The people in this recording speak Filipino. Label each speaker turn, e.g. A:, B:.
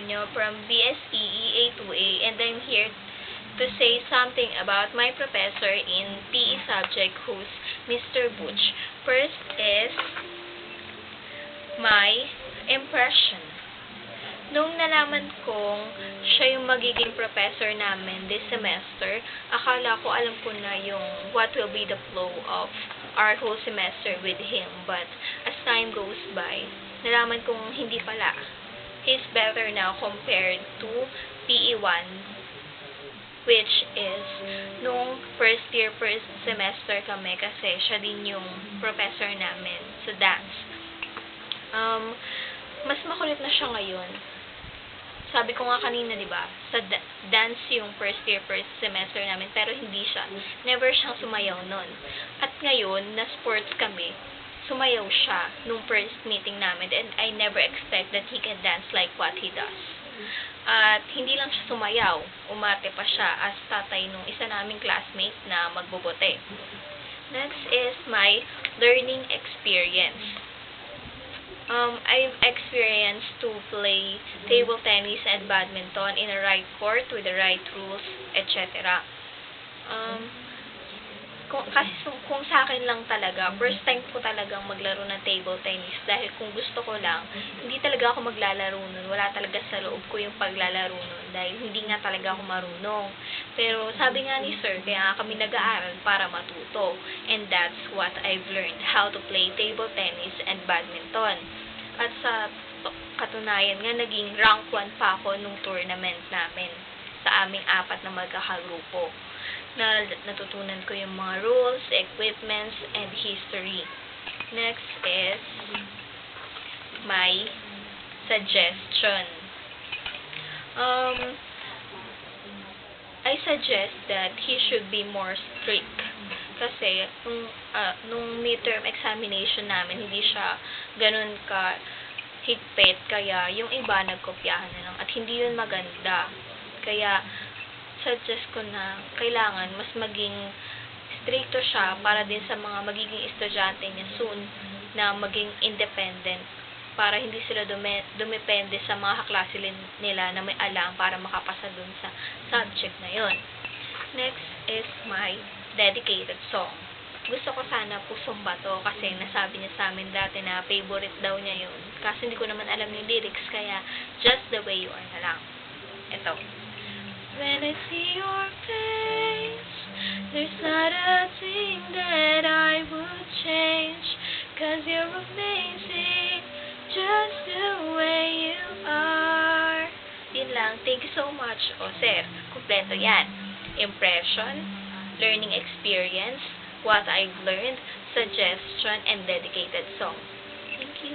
A: Antonio from BSE EA2A, and I'm here to say something about my professor in PE subject, who's Mr. Butch. First is my impression. Nung nalaman kong siya yung magiging professor namin this semester, akala ko alam ko na yung what will be the flow of our whole semester with him. But as time goes by, nalaman kong hindi pala. He's better now compared to PE1, which is nung first year, first semester kami, kasi siya din yung professor namin sa dance. Mas makulit na siya ngayon. Sabi ko nga kanina, di ba, sa dance yung first year, first semester namin, pero hindi siya. Never siyang sumayaw nun. At ngayon, na sports kami, sumayaw siya nung first meeting namin, and I never expect that he can dance like what he does. At hindi lang siya sumayaw, umarte pa siya as tatay nung isa naming classmate na magbobote. Next is my learning experience. I've experienced to play table tennis and badminton in a right court with the right rules, etc. Kung sa akin lang talaga, first time ko talagang maglaro ng table tennis dahil kung gusto ko lang, hindi talaga ako maglalaro nun. Wala talaga sa loob ko yung paglalaro nun dahil hindi nga talaga ako marunong. Pero sabi nga ni sir, kaya kami nag-aaral para matuto. And that's what I've learned, how to play table tennis and badminton. At sa katunayan nga, naging rank 1 pa ako nung tournament namin sa aming 4 na magkakagrupo. Natutunan ko yung mga rules, equipments, and history. Next is my suggestion. I suggest that he should be more strict. Kasi nung midterm examination namin, hindi siya ganun ka higpit, kaya yung iba nagkopyahan na lang at hindi yun maganda. Kaya suggest ko na kailangan mas maging stricto siya para din sa mga magiging estudyante niya soon na maging independent, para hindi sila dumepende sa mga kaklase nila na may alam para makapasa dun sa subject na yon. Next is my dedicated song. Gusto ko sana Pusong Bato kasi nasabi niya sa amin dati na favorite daw niya yun. Kasi hindi ko naman alam yung lyrics, kaya Just the Way You Are na lang. Ito. When I see your face, there's not a thing that I would change, 'cause you're amazing, just the way you are. Yun lang. Thank you so much. O, sir, kumpleto yan. Impression, learning experience, what I've learned, suggestion, and dedicated song. Thank you.